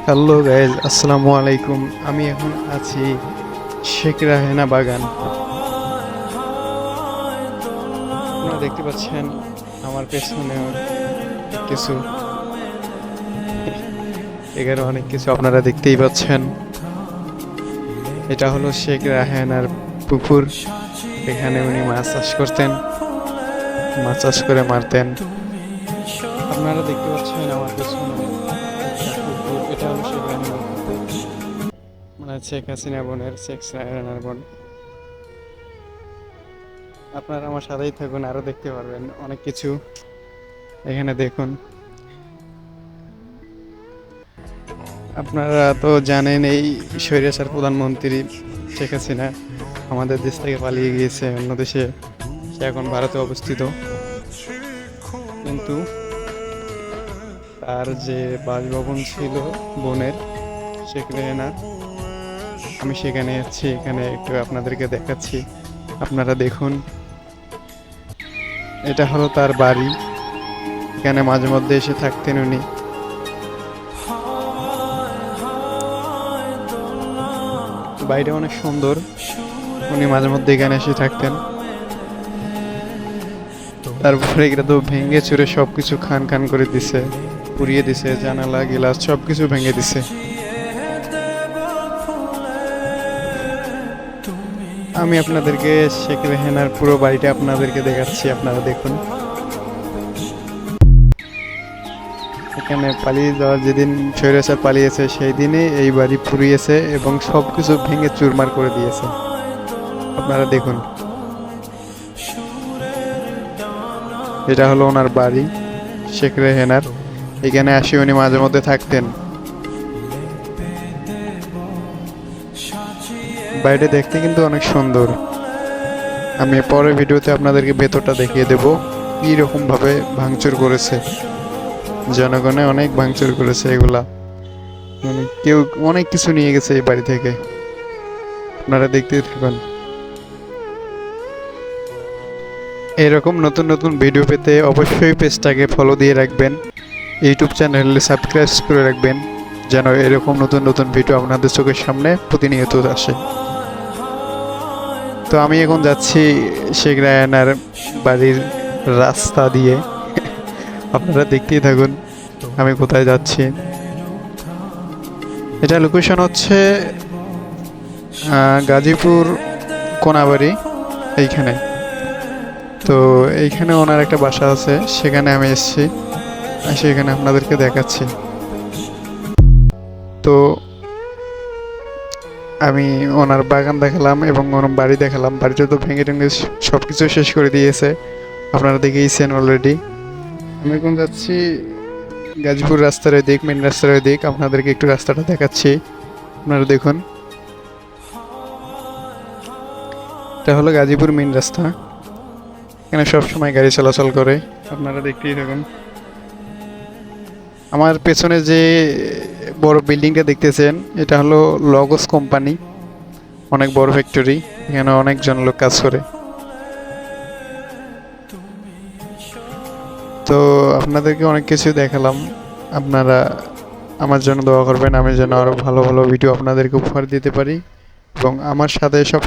Hello guys, আসসালামু আলাইকুম। আমি এখন আছি শেখ রাহেনা বাগান। আপনারা দেখতে পাচ্ছেন আমার পেছনে কিছু এখানে অনেক কিছু আপনারা দেখতেই পাচ্ছেন। এটা হলো শেখ রাহেনার পুকুর। এখানে উনি মাছ চাষ করতেন, মাছ চাষ করে মারতেন। আপনারা দেখতে পাচ্ছেন আমার পেছনে একটা পুকুর। এটা হলো শেখ রাহেনার পুকুর, মানে শেখ হাসিনা বোনের, শেখ রাহেনার বোন। আপনারা আমার সাথেই থাকুন, আরো দেখতে পারবেন অনেক কিছু। এখানে দেখুন, আপনারা তো জানেন এই স্বৈরাচার প্রধানমন্ত্রী শেখ হাসিনা আমাদের দেশ থেকে পালিয়ে গিয়েছে অন্য দেশে। সে এখন ভারতে অবস্থিত, কিন্তু তার যে বাসভবন ছিল বোনের, শেখ রেহেনার, আমি সেখানে যাচ্ছি। এখানে একটু আপনাদেরকে দেখাচ্ছি, আপনারা দেখুন। এটা হলো তার বাড়ি, এখানে মাঝে মধ্যে এসে থাকতেন উনি। বাইরে অনেক সুন্দর, উনি মাঝে মধ্যে এখানে এসে থাকতেন। তারপরে এগুলো তো ভেঙে চুরে সবকিছু খান খান করে দিছে, পুড়িয়ে দিছে, জানালা গিলাস সবকিছু ভেঙে দিছে। আমি আপনাদেরকে শেখ রেহেনার পুরো বাড়িটা আপনাদেরকে দেখাচ্ছি, আপনারা দেখুন। এখানে পালিয়ে যাওয়ার যেদিন স্বৈরাচার পালিয়েছে সেই দিনে এই বাড়ি পুড়িয়েছে এবং সবকিছু ভেঙে চুরমার করে দিয়েছে। আপনারা দেখুন, এটা হলো ওনার বাড়ি, শেখ রেহেনার। এখানে আসি উনি মাঝে মধ্যে থাকতেন। বাড়িটা দেখতে কিন্তু অনেক সুন্দর। আমি পরের ভিডিওতে আপনাদেরকে ভেতরটা দেখিয়ে দেব কি রকম ভাবে ভাঙচুর করেছে। জনগণে অনেক ভাঙচুর করেছে এগুলা, মানে কেউ অনেক কিছু নিয়ে গেছে এই বাড়ি থেকে। আপনারা দেখতে থাকুন। এরকম নতুন নতুন ভিডিও পেতে অবশ্যই পেজটাকে ফলো দিয়ে রাখবেন, ইউটিউব চ্যানেলে সাবস্ক্রাইব করে রাখবেন, যেন এরকম নতুন নতুন ভিডিও আপনাদের চোখের সামনে প্রতিনিয়ত আসে। তো আমি এখন যাচ্ছি শেখ রায়হানার বাড়ির রাস্তা দিয়ে। আপনারা দেখতেই থাকুন আমি কোথায় যাচ্ছি। এটা লোকেশন হচ্ছে গাজীপুর কোনাবাড়ি এইখানে। তো এইখানে ওনার একটা বাসা আছে, সেখানে আমি এসেছি, সেখানে আপনাদেরকে দেখাচ্ছি। তো আমি ওনার বাগান দেখালাম এবং ওনার বাড়ি দেখালাম। বাড়িটা তো ভেঙে টেঙে সব কিছু শেষ করে দিয়েছে, আপনারা দেখেইছেন অলরেডি। আমি এখন যাচ্ছি গাজীপুর রাস্তার ওই দিক, মেন রাস্তার ওই দিক। আপনাদেরকে একটু রাস্তাটা দেখাচ্ছি, আপনারা দেখুন। এটা হলো গাজীপুর মেন রাস্তা, এখানে সবসময় গাড়ি চলাচল করে, আপনারা দেখতেই থাকুন। আমার পেছনে যে বড় বিল্ডিংটা দেখতেছেন, এটা হলো লগস কোম্পানি, অনেক বড় ফ্যাক্টরি, এখানে অনেকজন লোক কাজ করে। তো আপনাদেরকে অনেক কিছু দেখালাম, আপনারা আমার জন্য দোয়া করবেন, আমি যেন আরো ভালো ভালো ভিডিও আপনাদেরকে উপহার দিতে পারি এবং আমার সাথে সব